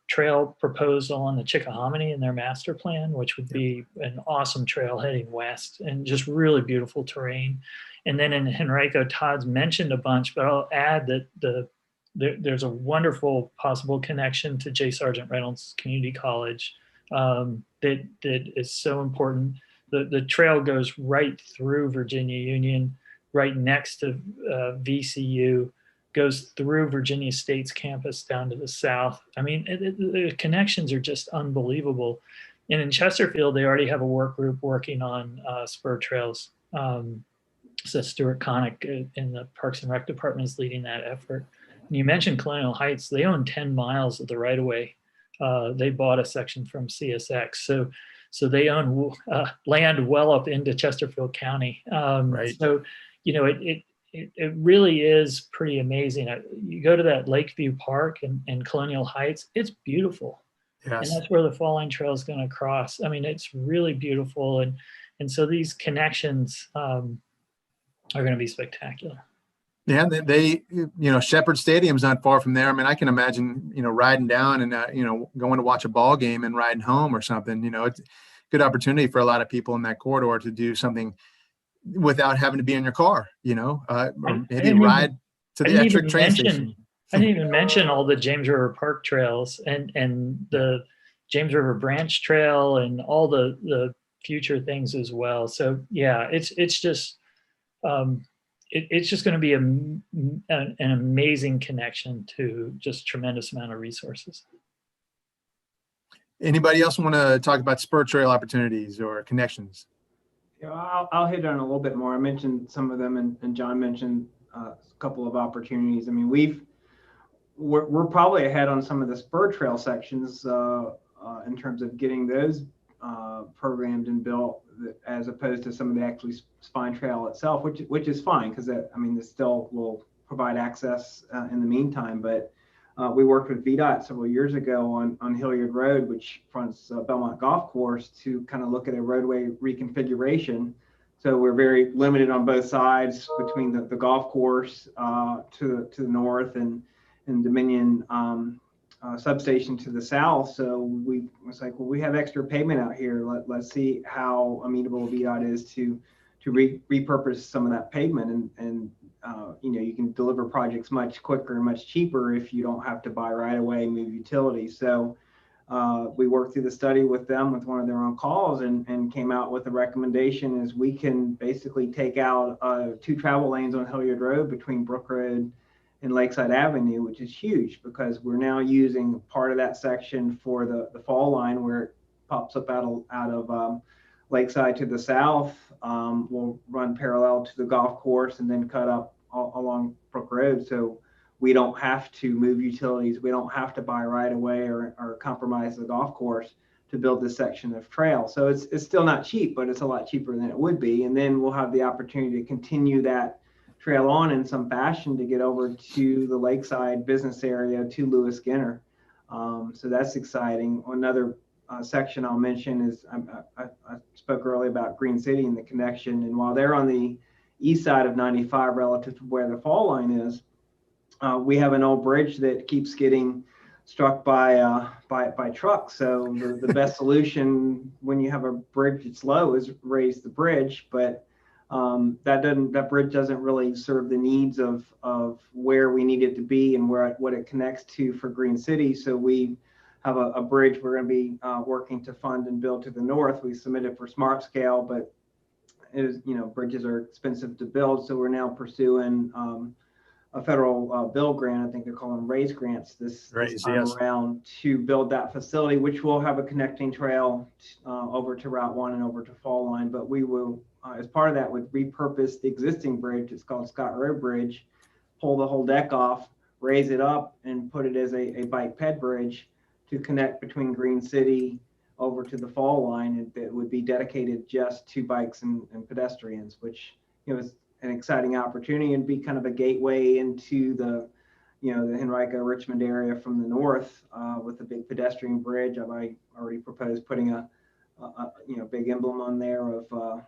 trail proposal on the Chickahominy in their master plan, which would be an awesome trail heading west and just really beautiful terrain. And then in Henrico, Todd's mentioned a bunch, but I'll add that there's a wonderful possible connection to J. Sargent Reynolds Community College that is so important. The trail goes right through Virginia Union, right next to VCU, goes through Virginia State's campus down to the south. I mean, the connections are just unbelievable. And in Chesterfield, they already have a work group working on spur trails. So Stuart Connick in the Parks and Rec department is leading that effort. And you mentioned Colonial Heights. They own 10 miles of the right of way. They bought a section from CSX. So they own land well up into Chesterfield County. Right. So, it really is pretty amazing. You go to that Lakeview Park and Colonial Heights, it's beautiful. Yes. And that's where the Fall Line Trail is going to cross. I mean, it's really beautiful. And so these connections are going to be spectacular. Yeah, they Shepherd Stadium's not far from there. I mean, I can imagine, riding down and, going to watch a ball game and riding home or something. It's a good opportunity for a lot of people in that corridor to do something without having to be in your car, or maybe ride to the extra train station. I didn't even mention all the James River Park trails and the James River Branch Trail and all the future things as well. So yeah, it's just it's just going to be an amazing connection to just tremendous amount of resources. Anybody else want to talk about spur trail opportunities or connections? I'll hit on a little bit more. I mentioned some of them, and John mentioned a couple of opportunities. I mean, we're probably ahead on some of the spur trail sections in terms of getting those programmed and built, as opposed to some of the actually spine trail itself, which is fine, because this still will provide access in the meantime. But we worked with VDOT several years ago on Hilliard Road, which fronts Belmont Golf Course, to kind of look at a roadway reconfiguration. So we're very limited on both sides between the golf course to the north and Dominion substation to the south. So we was like, well, we have extra pavement out here. Let's see how amenable VDOT is to repurpose some of that pavement, and you can deliver projects much quicker and much cheaper if you don't have to buy right away and move utilities. So we worked through the study with them with one of their own calls and came out with a recommendation is we can basically take out 2 travel lanes on Hilliard Road between Brook Road and Lakeside Avenue, which is huge, because we're now using part of that section for the fall line where it pops up out of Lakeside to the south. Will run parallel to the golf course and then cut up along Brook Road. So we don't have to move utilities. We don't have to buy right away or compromise the golf course to build this section of trail. So it's still not cheap, but it's a lot cheaper than it would be. And then we'll have the opportunity to continue that trail on in some fashion to get over to the Lakeside business area to Lewis Skinner. So that's exciting. Another section I'll mention is I spoke earlier about Green City and the connection. And while they're on the east side of 95 relative to where the fall line is, we have an old bridge that keeps getting struck by trucks. So the best solution when you have a bridge that's low is raise the bridge, but that bridge doesn't really serve the needs of where we need it to be and what it connects to for Green City. So we have a bridge we're going to be working to fund and build to the north. We submitted for smart scale, but bridges are expensive to build. So we're now pursuing a federal bill grant. I think they're calling them RAISE grants this time around to build that facility, which will have a connecting trail over to Route 1 and over to Fall Line. But we will, as part of that, would repurpose the existing bridge. It's called Scott Road Bridge, pull the whole deck off, raise it up, and put it as a bike ped bridge to connect between Green City over to the Fall Line. And that would be dedicated just to bikes and pedestrians, which is an exciting opportunity and be kind of a gateway into the Henrico Richmond area from the north with a big pedestrian bridge. I've already proposed putting a big emblem on there of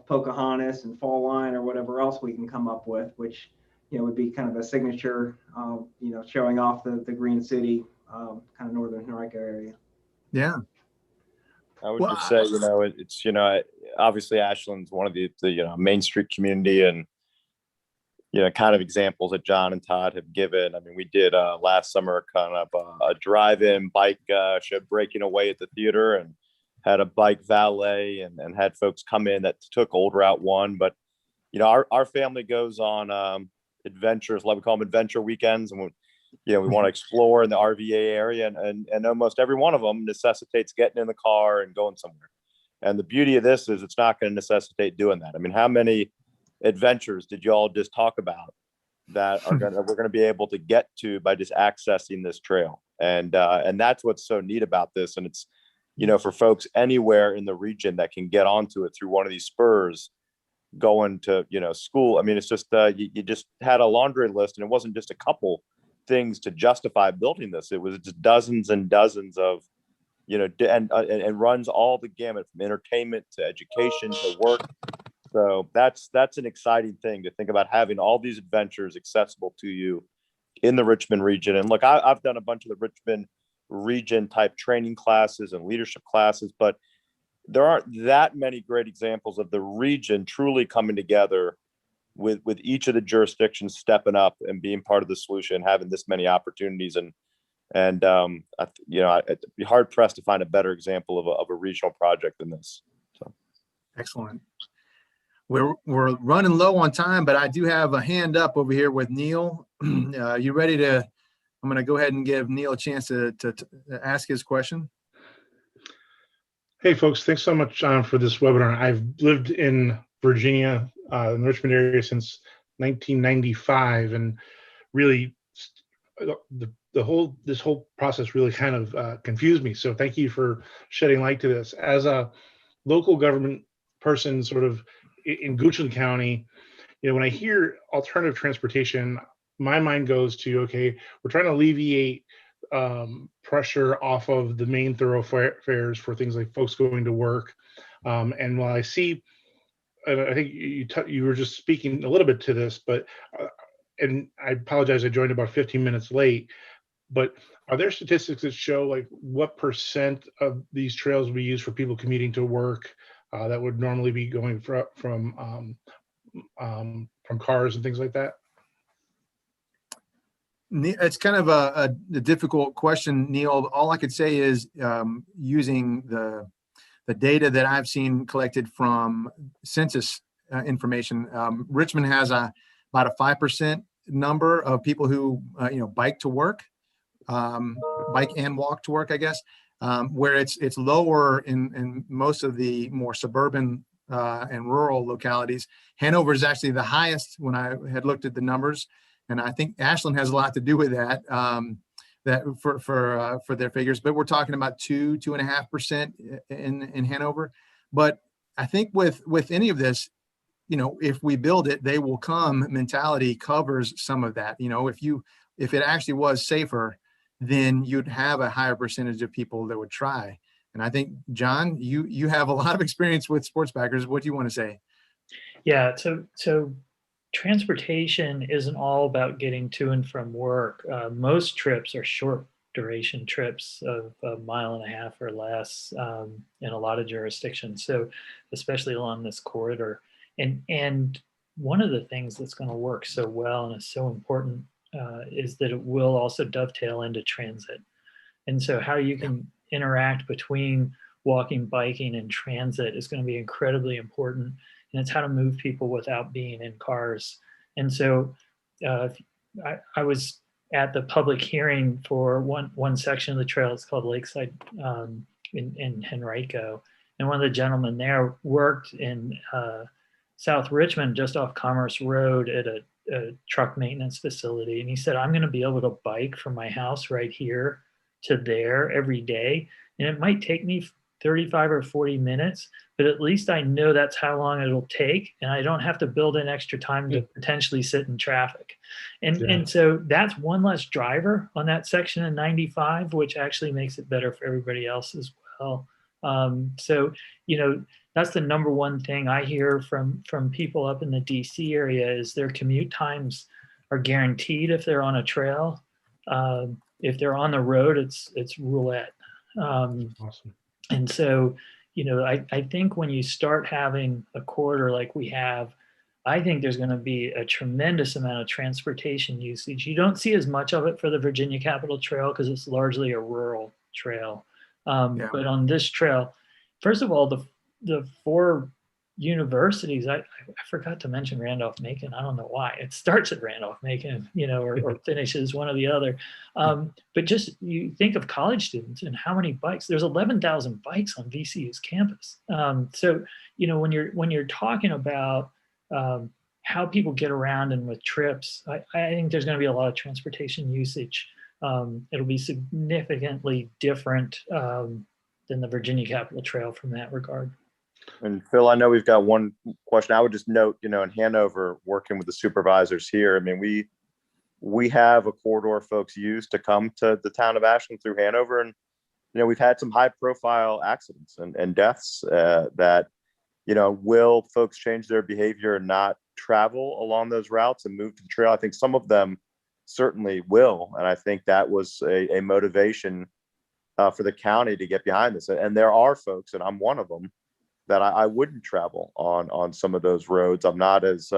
Pocahontas and Fall Line or whatever else we can come up with, which would be kind of a signature, showing off the Green City kind of northern Henrico area. Yeah. I would just say, it's, obviously Ashland's one of the Main Street community, and, kind of examples that John and Todd have given. I mean, we did last summer kind of a drive-in bike show breaking away at the theater, and had a bike valet and had folks come in that took old Route 1. But, our family goes on adventures, like we call them adventure weekends. And we want to explore in the RVA area, and almost every one of them necessitates getting in the car and going somewhere. And the beauty of this is it's not going to necessitate doing that. I mean, how many adventures did you all just talk about that are we're gonna be able to get to by just accessing this trail? And that's what's so neat about this. And it's, for folks anywhere in the region that can get onto it through one of these spurs, going to school. I mean, it's just you just had a laundry list, and it wasn't just a couple things to justify building this. It was just dozens and dozens of and runs all the gamut from entertainment to education to work. So that's an exciting thing to think about, having all these adventures accessible to you in the Richmond region. And look, I've done a bunch of the Richmond region type training classes and leadership classes, but there aren't that many great examples of the region truly coming together with each of the jurisdictions stepping up and being part of the solution, having this many opportunities. And I'd be hard pressed to find a better example of a regional project than this. So Excellent. We're running low on time, but I do have a hand up over here with Neil. You ready to? I'm going to go ahead and give Neil a chance to ask his question. Hey, folks, thanks so much, John, for this webinar. I've lived in Virginia, in the Richmond area since 1995, and really this whole process really kind of confused me. So thank you for shedding light to this. As a local government person, sort of in Goochland County, when I hear alternative transportation, my mind goes to, okay, we're trying to alleviate pressure off of the main thoroughfares for things like folks going to work. And while I see, I think you were just speaking a little bit to this, but and I apologize, I joined about 15 minutes late, but are there statistics that show like what % of these trails we use for people commuting to work that would normally be going from cars and things like that? It's kind of a difficult question, Neil. All I could say is using the data that I've seen collected from census information, Richmond has about a 5% number of people who bike to work, bike and walk to work, I guess, where it's lower in most of the more suburban and rural localities. Hanover is actually the highest when I had looked at the numbers. And I think Ashland has a lot to do with that, for their figures. But we're talking about 2.5% in Hanover. But I think with any of this, if we build it, they will come mentality covers some of that. If it actually was safer, then you'd have a higher percentage of people that would try. And I think, John, you have a lot of experience with sports backers. What do you want to say? Yeah. So transportation isn't all about getting to and from work. Most trips are short duration trips of 1.5 miles or less in a lot of jurisdictions. So especially along this corridor. And one of the things that's going to work so well and is so important is that it will also dovetail into transit. And so how you can interact between walking, biking, and transit is going to be incredibly important. And it's how to move people without being in cars. And so I was at the public hearing for one section of the trail. It's called Lakeside in Henrico. And one of the gentlemen there worked in South Richmond, just off Commerce Road at a truck maintenance facility. And he said, I'm going to be able to bike from my house right here to there every day. And it might take me 35 or 40 minutes, but at least I know that's how long it'll take. And I don't have to build in extra time to potentially sit in traffic. And so that's one less driver on that section of 95, which actually makes it better for everybody else as well. So, that's the number one thing I hear from people up in the DC area is their commute times are guaranteed if they're on a trail. If they're on the road, it's roulette. Awesome. And so, I think when you start having a corridor like we have, I think there's going to be a tremendous amount of transportation usage. You don't see as much of it for the Virginia Capitol Trail because it's largely a rural trail. But on this trail, first of all, the 4 universities, I forgot to mention Randolph-Macon. I don't know why. It starts at Randolph-Macon, or finishes one or the other. But just you think of college students and how many bikes. There's 11,000 bikes on VCU's campus. So when you're talking about how people get around and with trips, I think there's going to be a lot of transportation usage. It'll be significantly different than the Virginia Capitol Trail from that regard. And Phil, I know we've got one question. I would just note, in Hanover, working with the supervisors here, I mean, we have a corridor folks use to come to the town of Ashland through Hanover. And, we've had some high profile accidents and deaths that, will folks change their behavior and not travel along those routes and move to the trail? I think some of them certainly will. And I think that was a motivation for the county to get behind this. And there are folks, and I'm one of them, that I wouldn't travel on some of those roads. I'm not as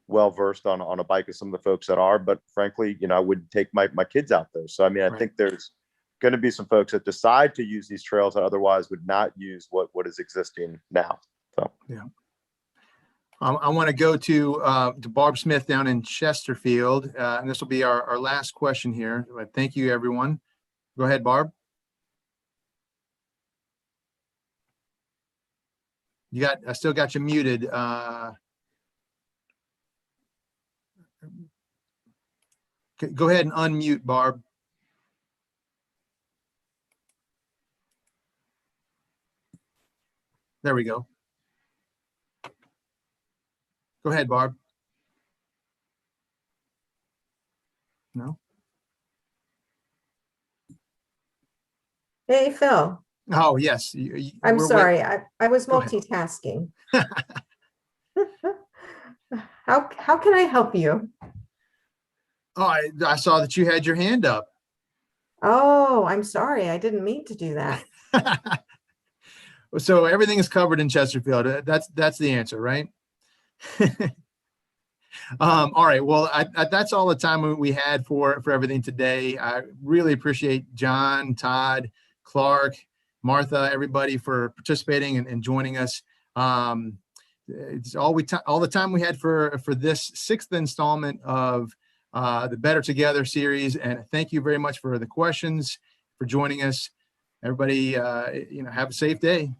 well versed on a bike as some of the folks that are, but frankly, I wouldn't take my kids out there. So I mean, I think there's going to be some folks that decide to use these trails that otherwise would not use what is existing now. So yeah. I want to go to Barb Smith down in Chesterfield, and this will be our last question here. Thank you, everyone. Go ahead, Barb. I still got you muted. Go ahead and unmute, Barb. There we go. Go ahead, Barb. No? Hey, Phil. Oh, yes. I'm we're sorry. I was Go ahead. multitasking. How can I help you? Oh, I saw that you had your hand up. Oh, I'm sorry. I didn't mean to do that. So everything is covered in Chesterfield. That's the answer, right? All right. Well, that's all the time we had for everything today. I really appreciate John, Todd, Clark, Martha, everybody for participating and joining us. It's all the time we had for this 6th installment of the Better Together series. And thank you very much for the questions, for joining us. Everybody, have a safe day.